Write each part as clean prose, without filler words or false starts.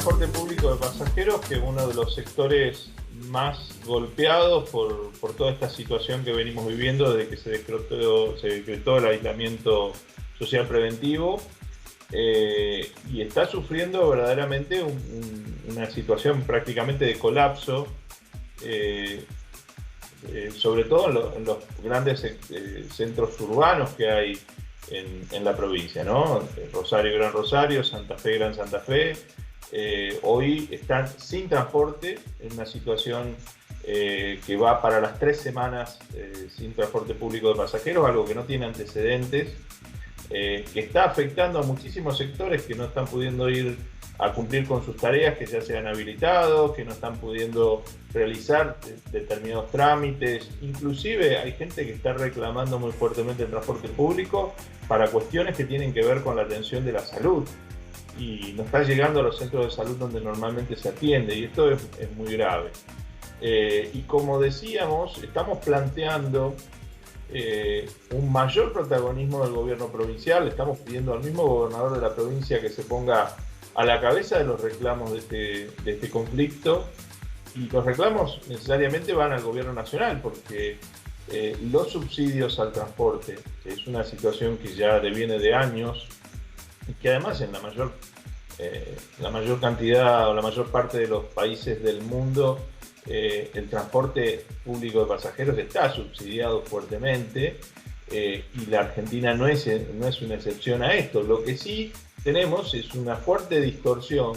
transporte público de pasajeros, que es uno de los sectores más golpeados por toda esta situación que venimos viviendo desde que se decretó el aislamiento social preventivo, y está sufriendo verdaderamente una situación prácticamente de colapso, sobre todo en los grandes centros urbanos que hay en la provincia, ¿no? Rosario, Gran Rosario, Santa Fe, Gran Santa Fe, hoy están sin transporte, en una situación que va para las 3 semanas sin transporte público de pasajeros, algo que no tiene antecedentes, que está afectando a muchísimos sectores que no están pudiendo ir a cumplir con sus tareas, que ya se han habilitado, que no están pudiendo realizar determinados trámites. Inclusive hay gente que está reclamando muy fuertemente el transporte público para cuestiones que tienen que ver con la atención de la salud, y no está llegando a los centros de salud donde normalmente se atiende, y esto es muy grave. Y como decíamos, estamos planteando un mayor protagonismo del gobierno provincial. Estamos pidiendo al mismo gobernador de la provincia que se ponga a la cabeza de los reclamos de este conflicto, y los reclamos necesariamente van al gobierno nacional, porque los subsidios al transporte, que es una situación que ya deviene de años, y que además en la mayor cantidad o la mayor parte de los países del mundo, el transporte público de pasajeros está subsidiado fuertemente, y la Argentina no es una excepción a esto. Lo que sí tenemos es una fuerte distorsión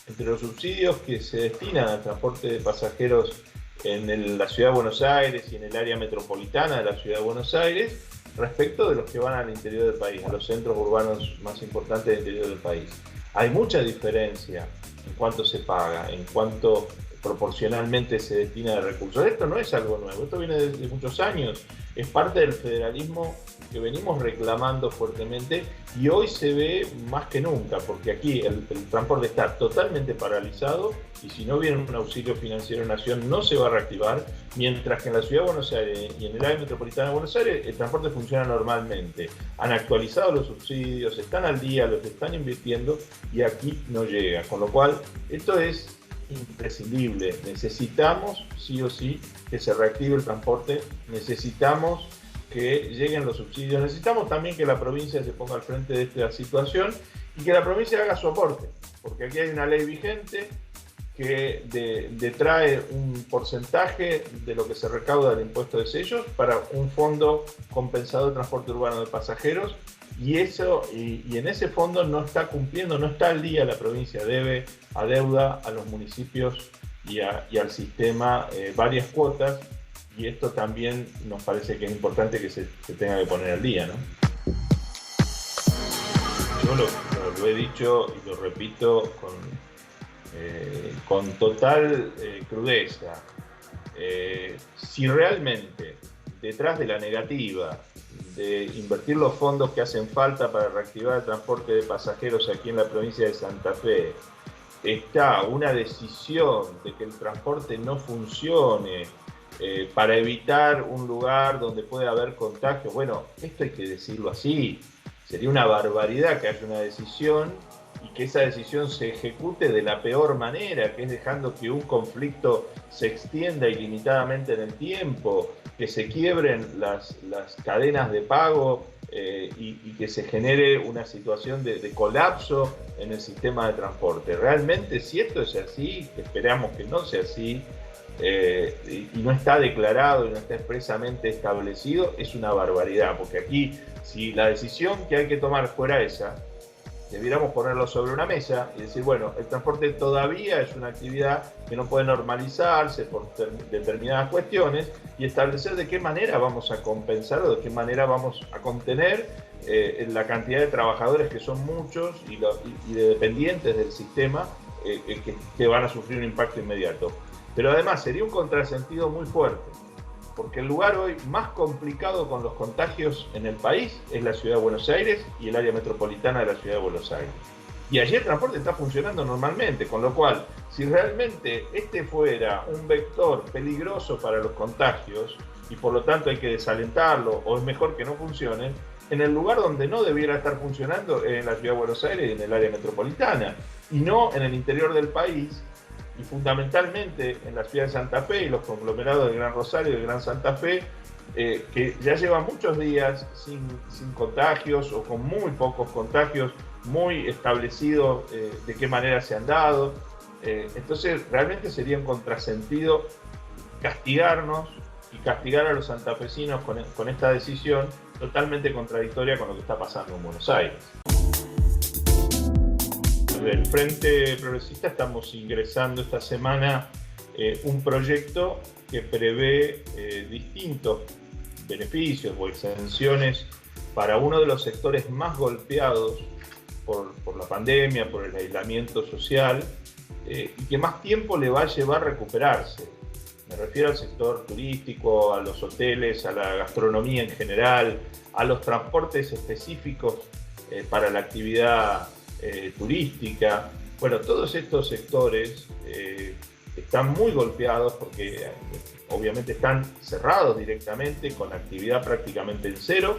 entre los subsidios que se destinan al transporte de pasajeros en la Ciudad de Buenos Aires y en el área metropolitana de la Ciudad de Buenos Aires, respecto de los que van al interior del país, a los centros urbanos más importantes del interior del país. Hay mucha diferencia en cuánto se paga, en cuánto proporcionalmente se destina de recursos. Esto no es algo nuevo, esto viene desde muchos años, es parte del federalismo que venimos reclamando fuertemente, y hoy se ve más que nunca, porque aquí el transporte está totalmente paralizado, y si no viene un auxilio financiero de Nación no se va a reactivar, mientras que en la Ciudad de Buenos Aires y en el área metropolitana de Buenos Aires el transporte funciona normalmente. Han actualizado los subsidios, están al día, los están invirtiendo, y aquí no llega, con lo cual esto es imprescindible. Necesitamos sí o sí que se reactive el transporte, necesitamos que lleguen los subsidios, necesitamos también que la provincia se ponga al frente de esta situación y que la provincia haga su aporte, porque aquí hay una ley vigente que detrae un porcentaje de lo que se recauda del impuesto de sellos para un fondo compensador de transporte urbano de pasajeros, y en ese fondo no está cumpliendo, no está al día la provincia, adeuda a los municipios y al sistema varias cuotas, y esto también nos parece que es importante que se tenga que poner al día, ¿no? Yo lo he dicho y lo repito con total crudeza. Si realmente detrás de la negativa de invertir los fondos que hacen falta para reactivar el transporte de pasajeros aquí en la provincia de Santa Fe está una decisión de que el transporte no funcione, para evitar un lugar donde puede haber contagio, bueno, esto hay que decirlo así. Sería una barbaridad que haya una decisión y que esa decisión se ejecute de la peor manera, que es dejando que un conflicto se extienda ilimitadamente en el tiempo, que se quiebren las cadenas de pago, y que se genere una situación de colapso en el sistema de transporte. Realmente, si esto es así, esperamos que no sea así, y no está declarado y no está expresamente establecido, es una barbaridad, porque aquí, si la decisión que hay que tomar fuera esa, debiéramos ponerlo sobre una mesa y decir, bueno, el transporte todavía es una actividad que no puede normalizarse por determinadas cuestiones, y establecer de qué manera vamos a compensar o de qué manera vamos a contener la cantidad de trabajadores, que son muchos, y de dependientes del sistema, que van a sufrir un impacto inmediato. Pero además sería un contrasentido muy fuerte, porque el lugar hoy más complicado con los contagios en el país es la Ciudad de Buenos Aires y el área metropolitana de la Ciudad de Buenos Aires. Y allí el transporte está funcionando normalmente, con lo cual, si realmente este fuera un vector peligroso para los contagios, y por lo tanto hay que desalentarlo, o es mejor que no funcione, en el lugar donde no debiera estar funcionando, en la ciudad de Buenos Aires y en el área metropolitana, y no en el interior del país, y fundamentalmente en la ciudad de Santa Fe y los conglomerados del Gran Rosario y del Gran Santa Fe, que ya llevan muchos días sin contagios o con muy pocos contagios, muy establecido de qué manera se han dado. Entonces realmente sería un contrasentido castigarnos y castigar a los santafesinos con esta decisión totalmente contradictoria con lo que está pasando en Buenos Aires. Del Frente Progresista estamos ingresando esta semana un proyecto que prevé distintos beneficios o exenciones para uno de los sectores más golpeados por la pandemia, por el aislamiento social, y que más tiempo le va a llevar a recuperarse. Me refiero al sector turístico, a los hoteles, a la gastronomía en general, a los transportes específicos para la actividad turística. Bueno, todos estos sectores están muy golpeados porque obviamente están cerrados directamente, con actividad prácticamente en cero,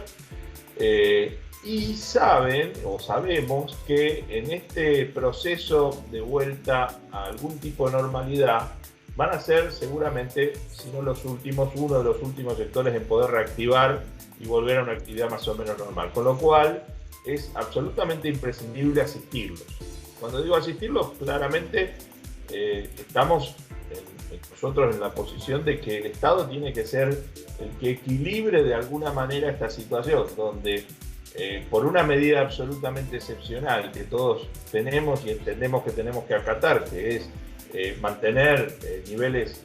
y sabemos que en este proceso de vuelta a algún tipo de normalidad van a ser seguramente, si no los últimos, uno de los últimos sectores en poder reactivar y volver a una actividad más o menos normal, con lo cual es absolutamente imprescindible asistirlos. Cuando digo asistirlos, claramente estamos nosotros en la posición de que el Estado tiene que ser el que equilibre de alguna manera esta situación, donde por una medida absolutamente excepcional que todos tenemos y entendemos que tenemos que acatar, que es mantener niveles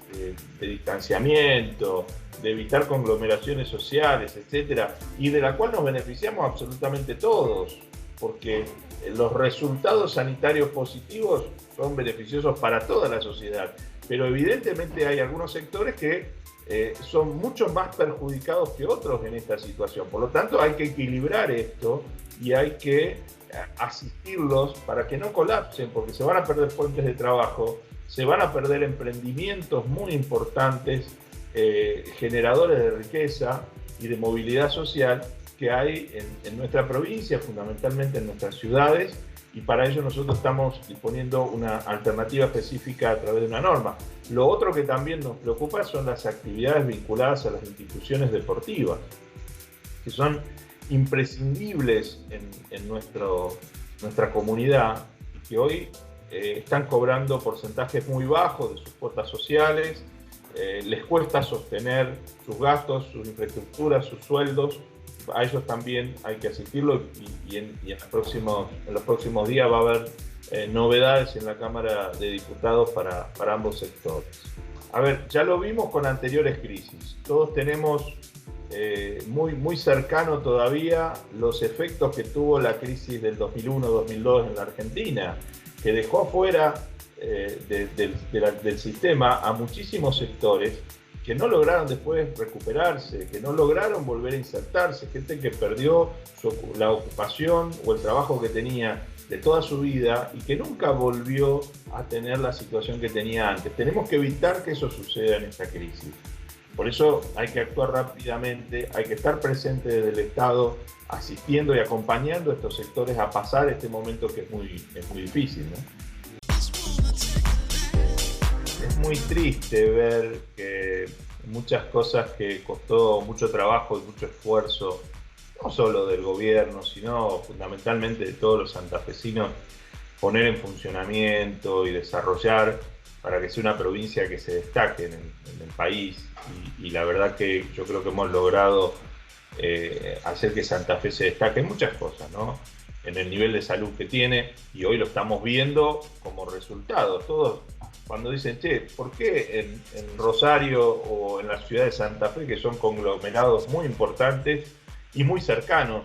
de distanciamiento, de evitar conglomeraciones sociales, etcétera, y de la cual nos beneficiamos absolutamente todos, porque los resultados sanitarios positivos son beneficiosos para toda la sociedad, pero evidentemente hay algunos sectores que son mucho más perjudicados que otros en esta situación. Por lo tanto, hay que equilibrar esto y hay que asistirlos para que no colapsen, porque se van a perder fuentes de trabajo, se van a perder emprendimientos muy importantes, generadores de riqueza y de movilidad social que hay en nuestra provincia, fundamentalmente en nuestras ciudades, y para ello nosotros estamos disponiendo una alternativa específica a través de una norma. Lo otro que también nos preocupa son las actividades vinculadas a las instituciones deportivas, que son imprescindibles en nuestra comunidad y que hoy están cobrando porcentajes muy bajos de sus cuotas sociales, les cuesta sostener sus gastos, sus infraestructuras, sus sueldos. A ellos también hay que asistirlo y en los próximos días va a haber novedades en la Cámara de Diputados para ambos sectores. A ver, ya lo vimos con anteriores crisis. Todos tenemos muy cercano todavía los efectos que tuvo la crisis del 2001-2002 en la Argentina, que dejó afuera del sistema a muchísimos sectores que no lograron después recuperarse, que no lograron volver a insertarse, gente que perdió la ocupación o el trabajo que tenía de toda su vida y que nunca volvió a tener la situación que tenía antes. Tenemos que evitar que eso suceda en esta crisis. Por eso hay que actuar rápidamente, hay que estar presente desde el Estado, asistiendo y acompañando a estos sectores a pasar este momento que es muy difícil, ¿no? Es muy triste ver que muchas cosas que costó mucho trabajo y mucho esfuerzo, no solo del gobierno, sino fundamentalmente de todos los santafesinos, poner en funcionamiento y desarrollar para que sea una provincia que se destaque en el país. Y la verdad que yo creo que hemos logrado hacer que Santa Fe se destaque en muchas cosas, ¿no? En el nivel de salud que tiene, y hoy lo estamos viendo como resultado. Todos cuando dicen, che, ¿por qué en Rosario o en la ciudad de Santa Fe, que son conglomerados muy importantes y muy cercanos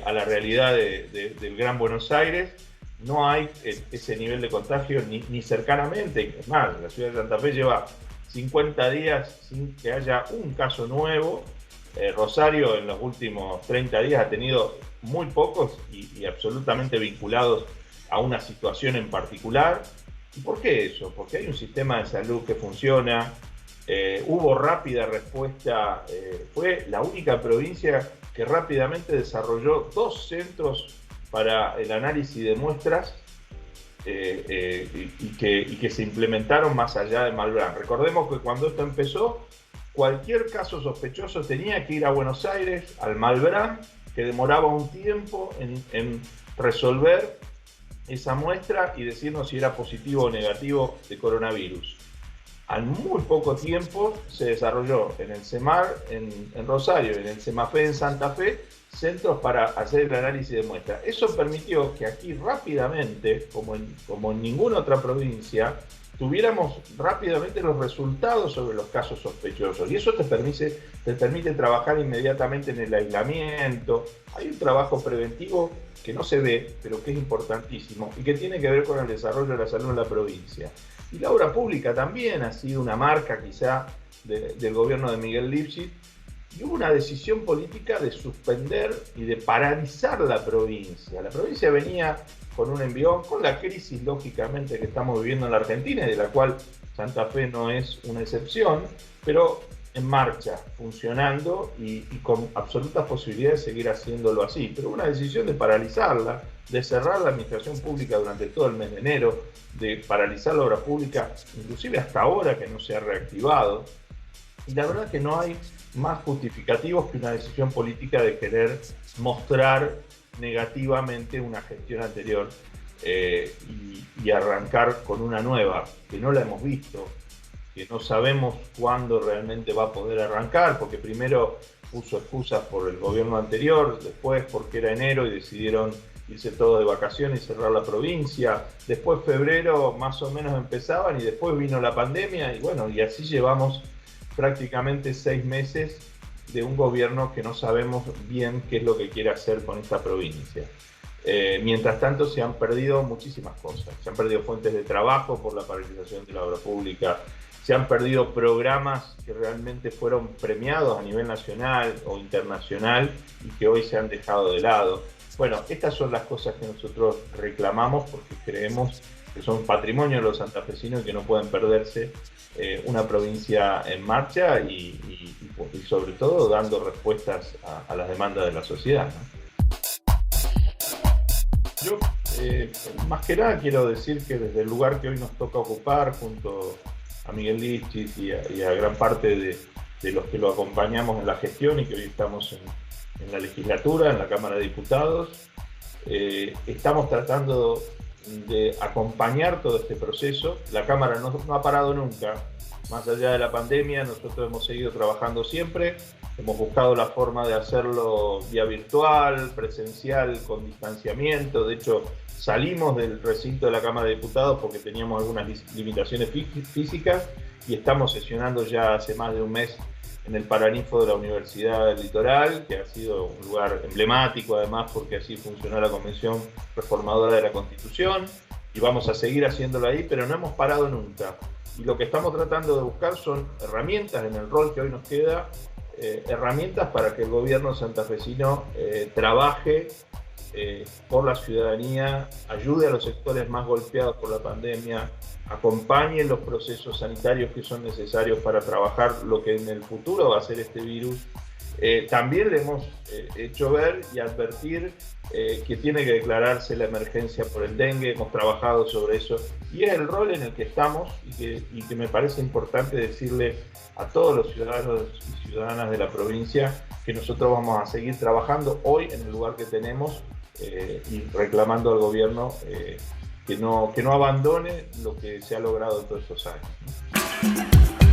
a la realidad del Gran Buenos Aires, no hay ese nivel de contagio ni cercanamente? Es más, la ciudad de Santa Fe lleva 50 días sin que haya un caso nuevo. Rosario en los últimos 30 días ha tenido muy pocos y absolutamente vinculados a una situación en particular. ¿Y por qué eso? Porque hay un sistema de salud que funciona, Hubo rápida respuesta, fue la única provincia que rápidamente desarrolló 2 centros para el análisis de muestras y que se implementaron más allá de Malbrán. Recordemos que cuando esto empezó, cualquier caso sospechoso tenía que ir a Buenos Aires, al Malbrán, que demoraba un tiempo en resolver esa muestra y decirnos si era positivo o negativo de coronavirus. Al muy poco tiempo se desarrolló en el CEMAR en Rosario, en el CEMAFE en Santa Fe, centros para hacer el análisis de muestras. Eso permitió que aquí rápidamente, como en ninguna otra provincia, tuviéramos rápidamente los resultados sobre los casos sospechosos. Y eso te permite trabajar inmediatamente en el aislamiento. Hay un trabajo preventivo que no se ve, pero que es importantísimo y que tiene que ver con el desarrollo de la salud en la provincia. Y la obra pública también ha sido una marca quizá del gobierno de Miguel Lifschitz, y hubo una decisión política de suspender y de paralizar la provincia. La provincia venía con un envión, con la crisis lógicamente que estamos viviendo en la Argentina y de la cual Santa Fe no es una excepción, pero en marcha, funcionando y con absolutas posibilidades de seguir haciéndolo así. Pero una decisión de paralizarla, de cerrar la administración pública durante todo el mes de enero, de paralizar la obra pública, inclusive hasta ahora que no se ha reactivado. Y la verdad que no hay más justificativos que una decisión política de querer mostrar negativamente una gestión anterior y arrancar con una nueva, que no la hemos visto, que no sabemos cuándo realmente va a poder arrancar, porque primero puso excusas por el gobierno anterior, después porque era enero y decidieron irse todos de vacaciones y cerrar la provincia, después febrero más o menos empezaban y después vino la pandemia y bueno, y así llevamos prácticamente 6 meses de un gobierno que no sabemos bien qué es lo que quiere hacer con esta provincia. Mientras tanto se han perdido muchísimas cosas, se han perdido fuentes de trabajo por la paralización de la obra pública, se han perdido programas que realmente fueron premiados a nivel nacional o internacional y que hoy se han dejado de lado. Bueno, estas son las cosas que nosotros reclamamos porque creemos que son patrimonio de los santafesinos y que no pueden perderse una provincia en marcha y sobre todo dando respuestas a las demandas de la sociedad, ¿no? Yo, más que nada, quiero decir que desde el lugar que hoy nos toca ocupar, junto a Miguel Lifschitz y a gran parte de los que lo acompañamos en la gestión y que hoy estamos en la legislatura, en la Cámara de Diputados, estamos tratando de acompañar todo este proceso. La Cámara no ha parado nunca. Más allá de la pandemia, nosotros hemos seguido trabajando siempre. Hemos buscado la forma de hacerlo vía virtual, presencial, con distanciamiento. De hecho, salimos del recinto de la Cámara de Diputados porque teníamos algunas limitaciones físicas y estamos sesionando ya hace más de un mes en el Paraninfo de la Universidad del Litoral, que ha sido un lugar emblemático además porque así funcionó la Convención Reformadora de la Constitución, y vamos a seguir haciéndolo ahí, pero no hemos parado nunca. Y lo que estamos tratando de buscar son herramientas en el rol que hoy nos queda, herramientas para que el gobierno santafesino trabaje por la ciudadanía, ayude a los sectores más golpeados por la pandemia, acompañe los procesos sanitarios que son necesarios para trabajar lo que en el futuro va a ser este virus. También le hemos hecho ver y advertir que tiene que declararse la emergencia por el dengue. Hemos trabajado sobre eso y es el rol en el que estamos y que me parece importante decirle a todos los ciudadanos y ciudadanas de la provincia que nosotros vamos a seguir trabajando hoy en el lugar que tenemos y reclamando al gobierno que no abandone lo que se ha logrado en todos estos años, ¿no?